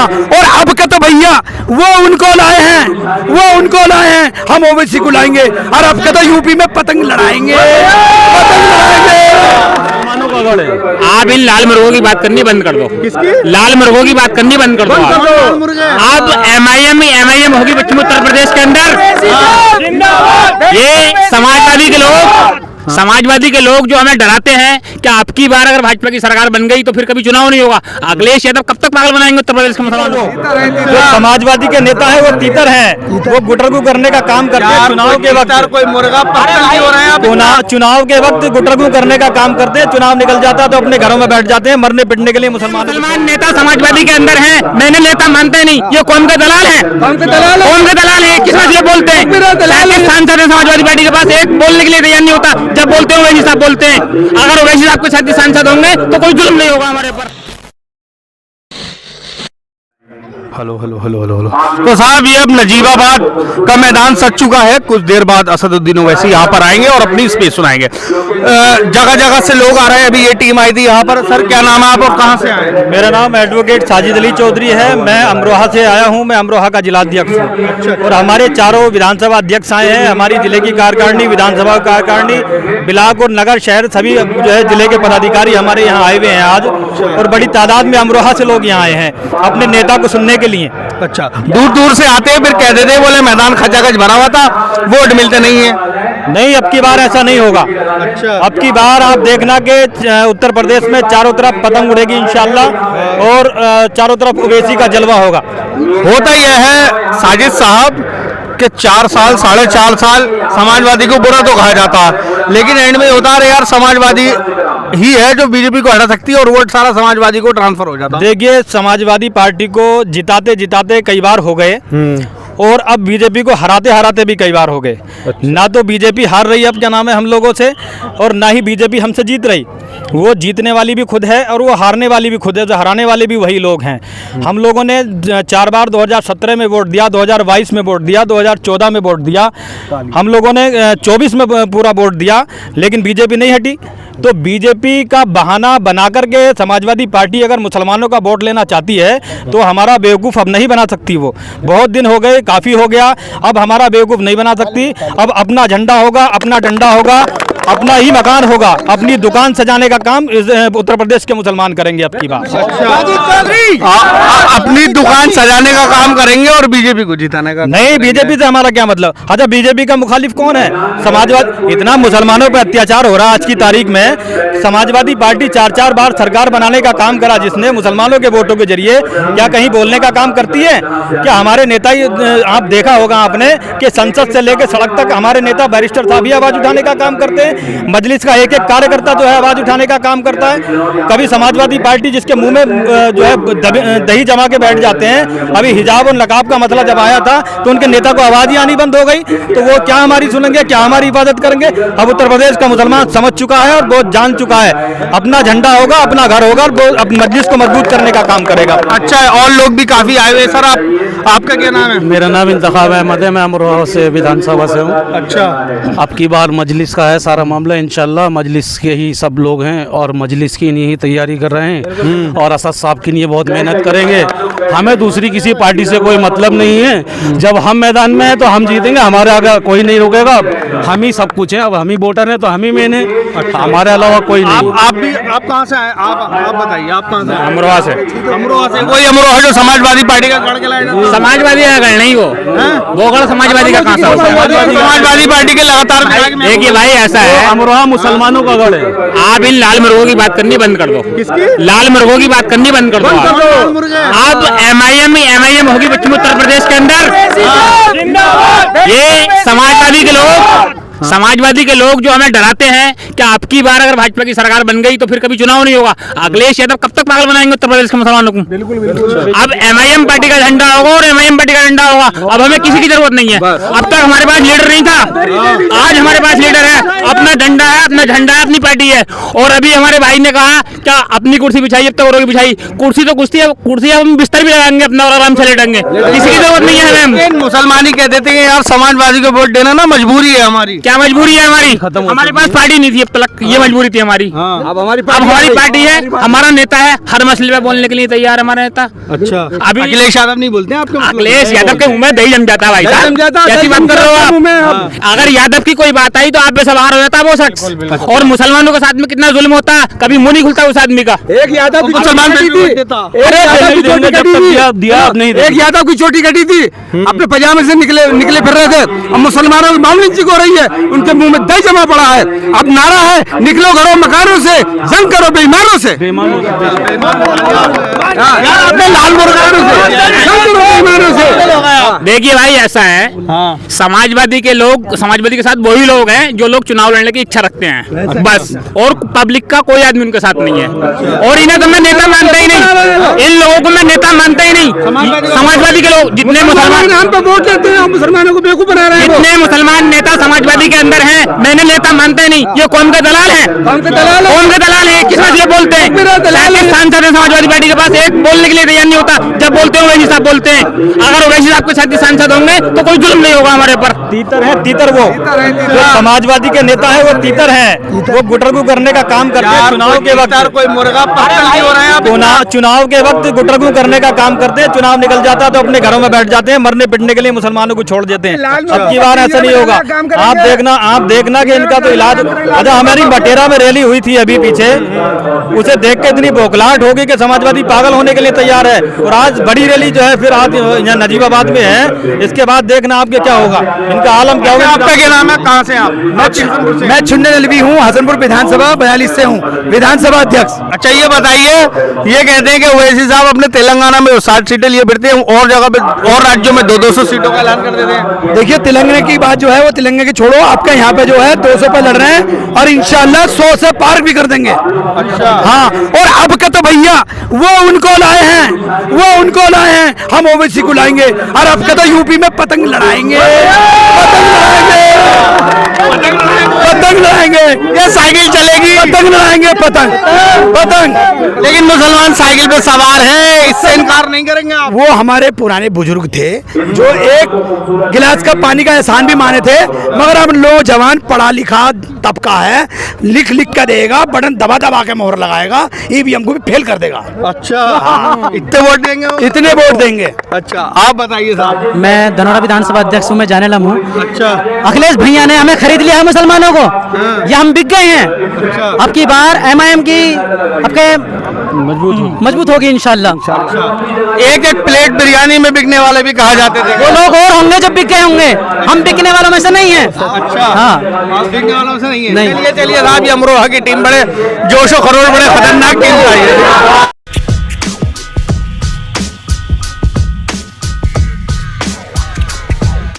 और अब का तो भैया वो उनको लाए हैं, हम ओवैसी को लाएंगे और अब का तो यूपी में पतंग लड़ाएंगे। आप इन लाल मुर्गों की बात करनी बंद कर दो। किसकी? लाल मुर्गों की बात करनी बंद कर दो। अब एमआईएम होगी पश्चिम उत्तर प्रदेश के अंदर। ये समाजवादी के लोग जो हमें डराते हैं कि आपकी बार अगर भाजपा की सरकार बन गई तो फिर कभी चुनाव नहीं होगा। अखिलेश यादव कब तक पागल बनाएंगे उत्तर प्रदेश के मुसलमानों को? जो समाजवादी के नेता है वो तीतर हैं, वो गुटरगू करने का काम करते हैं। चुनाव के वक्त कोई मुर्गा हो रहा है, चुनाव के वक्त गुटरगू करने का काम करते हैं। चुनाव निकल जाता है तो अपने घरों में बैठ जाते हैं मरने पिटने के लिए। मुसलमान नेता समाजवादी के अंदर है, मैंने नेता मानते नहीं, ये कौन का दलाल है? कौन का दलाल है? किस वजह से बोलते हैं? सांसद है समाजवादी पार्टी के पास, एक बोलने के लिए तैयार नहीं होता। जब बोलते हैं ओवैसी साहब बोलते हैं। अगर ओवैसी साहब के साथ सांसद होंगे तो कोई जुल्म नहीं होगा हमारे ऊपर। Hello hello hello hello hello. तो साहब ये अब नजीबाबाद का मैदान सज चुका है। कुछ देर बाद असदुद्दीन ओवैसी यहाँ पर आएंगे और अपनी स्पीच सुनाएंगे। जगह जगह से लोग आ रहे हैं। अभी ये टीम आई थी यहाँ पर। सर क्या नाम है आप और कहाँ से आए? मेरा नाम एडवोकेट साजिद अली चौधरी है। मैं अमरोहा से आया हूँ। मैं अमरोहा का जिलाध्यक्ष हूँ और हमारे चारों विधानसभा अध्यक्ष आए हैं। हमारी जिले की कार्यकारिणी, विधानसभा कार्यकारिणी, ब्लॉक और नगर शहर सभी जो है जिले के पदाधिकारी हमारे यहाँ आए हुए हैं आज। और बड़ी तादाद में अमरोहा से लोग यहाँ आए हैं अपने नेता को सुनने के लिए। अच्छा, दूर दूर से आते हैं, फिर कह देते हैं बोले मैदान खचाखच भरा हुआ था, वोट मिलते नहीं है। नहीं, अब की बार ऐसा नहीं होगा। अच्छा, अब की बार आप देखना कि उत्तर प्रदेश में चारों तरफ पतंग उड़ेगी इंशाल्लाह और चारों तरफ ओवैसी का जलवा होगा। होता यह है साजिद साहब कि 4 साल 4.5 साल समाजवादी को बुरा तो कहा जाता है, लेकिन एंड में होता है यार समाजवादी ही है जो बीजेपी को हटा सकती है और वोट सारा समाजवादी को ट्रांसफर हो जाता है। देखिए, समाजवादी पार्टी को जिताते जिताते कई बार हो गए और अब बीजेपी को हराते हराते भी कई बार हो गए। ना तो बीजेपी हार रही है अब क्या नाम है हम लोगों से, और ना ही बीजेपी हमसे जीत रही। वो जीतने वाली भी खुद है और वो हारने वाली भी खुद है। जो हराने वाले भी वही लोग हैं। हम लोगों ने 4 बार 2017 में वोट दिया, 2022 में वोट दिया, 2014 में वोट दिया, हम लोगों ने 24 में पूरा वोट दिया, लेकिन बीजेपी नहीं हटी। तो बीजेपी का बहाना बना करके समाजवादी पार्टी अगर मुसलमानों का वोट लेना चाहती है तो हमारा बेवकूफ़ अब नहीं बना सकती। वो बहुत दिन हो गए, काफ़ी हो गया, अब हमारा बेवकूफ़ नहीं बना सकती। अब अपना झंडा होगा, अपना डंडा होगा, अपना ही मकान होगा, अपनी दुकान सजाने का काम उत्तर प्रदेश के मुसलमान करेंगे अब की बार। अपनी दुकान सजाने का काम करेंगे और बीजेपी को जिताने का नहीं। बीजेपी से हमारा क्या मतलब? अच्छा, बीजेपी का मुखालिफ कौन है? समाजवादी। इतना मुसलमानों पर अत्याचार हो रहा है आज की तारीख में। समाजवादी पार्टी 4 बार सरकार बनाने का काम करा जिसने मुसलमानों के वोटों के जरिए, क्या कहीं बोलने का काम करती है? क्या हमारे नेता ही, आप देखा होगा आपने कि संसद से लेकर सड़क तक हमारे नेता बैरिस्टर साहब भी आवाज उठाने का काम करते हैं। मजलिस का एक एक कार्यकर्ता जो है आवाज उठाने का काम करता है। कभी समाजवादी पार्टी जिसके मुंह में जो है दही जमा के बैठ जाते हैं। अभी हिजाब और नकाब का मसला जब आया था तो उनके नेता को आवाज ही आनी बंद हो गई। तो वो क्या हमारी सुनेंगे, क्या हमारी हिफाजत करेंगे? अब उत्तर प्रदेश का मुसलमान समझ चुका है और बहुत जान चुका है। अपना झंडा होगा, अपना घर होगा और अपनी मजलिस को मजबूत करने का काम करेगा। अच्छा है, और लोग भी काफी आए हुए। सर आपका क्या नाम है? मेरा नाम इंतखाब अहमद है। मैं अमरोहा से विधानसभा से हूँ। अच्छा, अब की बार मजलिस का है सारा मामला। इंशाल्लाह मजलिस के ही सब लोग हैं और मजलिस की नहीं तैयारी कर रहे हैं और असद साहब के लिए बहुत मेहनत करेंगे। हमें दूसरी किसी पार्टी से कोई मतलब नहीं है। जब हम मैदान में हैं तो हम जीतेंगे, हमारे आगे कोई नहीं रोकेगा। हम ही सब कुछ हैं, अब हम ही वोटर हैं तो हम ही मेन है, हमारे अलावा कोई नहीं। आप कहाँ से आए? आप बताइए, आप कहाँ से? अमरोहा से। अमरोहा से। वही अमरोहा जो समाजवादी पार्टी का गढ़ कहलाएगा। समाजवादी का गढ़ नहीं, वो गढ़ समाजवादी का कहाँ से? समाजवादी पार्टी के लगातार देखिए भाई, ऐसा है, अमरोहा मुसलमानों का गढ़ है। आप इन लाल मुर्गों की बात करनी बंद कर दो। किसकी? लाल मुर्गों की बात करनी बंद कर दो। आप एमआईएम होगी पश्चिम उत्तर प्रदेश के अंदर। ये समाजवादी के लोग जो हमें डराते हैं कि आपकी बार अगर भाजपा की सरकार बन गई तो फिर कभी चुनाव नहीं होगा। अखिलेश यादव कब तक पागल बनाएंगे उत्तर प्रदेश के मुसलमानों को? बिल्कुल। अब एमआईएम पार्टी का झंडा होगा और एमआईएम पार्टी का झंडा होगा। अब हमें किसी की जरूरत नहीं है। अब तक हमारे पास लीडर नहीं था, आज हमारे पास लीडर है, अपना डंडा है, अपना झंडा है, अपनी पार्टी है। और अभी हमारे भाई ने कहा क्या अपनी कुर्सी बिछाई, अब तक औरों की बिछाई। कुर्सी तो कुर्सी हम बिस्तर भी लगाएंगे अपना और आराम से लेटेंगे, किसी की जरूरत नहीं है। मुसलमान ही कह देते हैं यार समाजवादी को वोट देना ना मजबूरी है हमारी। क्या मजबूरी है हमारी? हमारे पास पार्टी नहीं थी अब तक, ये मजबूरी थी हमारी। अब हमारी अब हमारी पार्टी है, हमारा नेता है, हर मसले पे बोलने के लिए तैयार है हमारा नेता। अच्छा, अभी अखिलेश यादव नहीं बोलते हैं आपके मतलब? अखिलेश यादव के मुंह में दही जम जाता है भाई साहब, कैसी बात कर रहे हो आप? अगर यादव की कोई बात आई तो आप पे सवार हो जाता है वो शख्स। और मुसलमानों के साथ में कितना जुल्म होता है, कभी मुंह नहीं खुलता उस आदमी का। एक यादव की मुसलमान चोटी भी कटी थी, एक यादव की चोटी कटी थी, एक यादव की चोटी कटी थी, अपने पजामे से निकले फिर रहे थे। अब मुसलमानों की मामूली चीज हो रही है, उनके मुंह में दही जमा पड़ा है। अब नारा है, निकलो घरों मकानों से, जंग करो बेईमानों से, अपने लाल मुर्गानों से, जंग करो बेईमानों से। देखिए भाई ऐसा है, समाजवादी के लोग, समाजवादी के साथ वही लोग हैं जो लोग चुनाव लड़ने की इच्छा रखते हैं बस, और पब्लिक का कोई आदमी उनके साथ नहीं है। और इन्हें तो मैं नेता मानता ही नहीं, इन लोगों को मैं नेता मानता ही नहीं। समाजवादी के लोग जितने मुसलमान हम तो वोट देते हैं, मुसलमानों को बेवकूफ बना रहे हैं। जितने मुसलमान नेता समाजवादी के अंदर हैं, मैंने नेता मानता ही नहीं। ये कौन का दलाल है? कौन के दलाल है? कौन के दलाल है? किस वजह से बोलते हैं? सांसद है समाजवादी पार्टी के पास, एक बोलने के लिए तैयार नहीं होता। जब बोलते हैं ओवैसी साहब बोलते हैं। अगर ओवैसी साहब के साथ सांसद होंगे तो कोई जुल्म नहीं होगा हमारे पर। तीतर है, तीतर वो जो समाजवादी के नेता है वो तीतर है, वो गुटरगू करने का काम करते हैं चुनाव के वक्त। कोई मुर्गा पत्तल नहीं हो रहे हैं। चुनाव के वक्त गुटरगू करने का काम करते हैं, चुनाव निकल जाता है तो अपने घरों में बैठ जाते हैं, मरने पिटने के लिए मुसलमानों को छोड़ देते हैं। अब की बार ऐसा नहीं होगा। आप देखना कि इनका तो इलाज। अच्छा, हमारी बटेरा में रैली हुई थी अभी पीछे, उसे देख के इतनी बौखलाहट होगी कि समाजवादी पागल होने के लिए तैयार है। और आज बड़ी रैली जो है फिर आज यहाँ नजीबाबाद में है, इसके बाद देखना आपके क्या होगा, इनका आलम क्या होगा। आपका क्या नाम है, कहाँ से आप? मैं छुन्ने नलवी हूँ, हसनपुर विधानसभा 42 से हूँ, विधानसभा अध्यक्ष। अच्छा, ये बताइए, ये कहते हैं कि ओवैसी साहब अपने तेलंगाना में 60 सीटें लिए फिरते हैं, और जगह पे और राज्यों में 200 सीटों का ऐलान कर देते हैं। देखिए, तेलंगाना की बात जो है वो तेलंगाना की छोड़ो, आपका यहाँ पे जो है 200 पे लड़ रहे हैं और इंशाल्लाह 100 से पार भी कर देंगे। अच्छा, हाँ, और अब का तो भैया वो उनको लाए हैं, हम ओवैसी को लाएंगे, और अब का तो यूपी में पतंग लड़ाएंगे, पतंग लड़ाएंगे, ये साइकिल चलेगी, पतंग लड़ाएंगे, पतंग। लेकिन मुसलमान साइकिल पे सवार है, इससे इनकार नहीं करेंगे आप? वो हमारे पुराने बुजुर्ग थे जो एक गिलास का पानी का एहसान भी माने थे, मगर अब नौजवान पढ़ा लिखा तबका है, लिख कर देगा, बटन दबा के मोहर लगाएगा, ईवीएम को भी फेल कर देगा। अच्छा, इतने वोट देंगे वो? इतने वोट देंगे। अच्छा, आप बताइए साहब। मैं धनौरा विधानसभा अध्यक्ष हूँ, मैं जाने लम हूँ। अच्छा, अखिलेश भैया ने हमें खरीद लिया है मुसलमानों को, ये हम बिक गए हैं। अब की बार एमआईएम की आपके मजबूत होगी इंशाल्लाह। एक प्लेट बिरयानी में बिकने वाले भी कहा जाते थे। वो लोग और होंगे जो बिक गए होंगे, हम बिकने वालों में से नहीं है। अच्छा, हाँ, आप बिकने वालों से नहीं है। नहीं। चलिए साहब, ये अमरोहा की टीम बड़े जोशो खरोश, बड़े खतरनाक टीम है।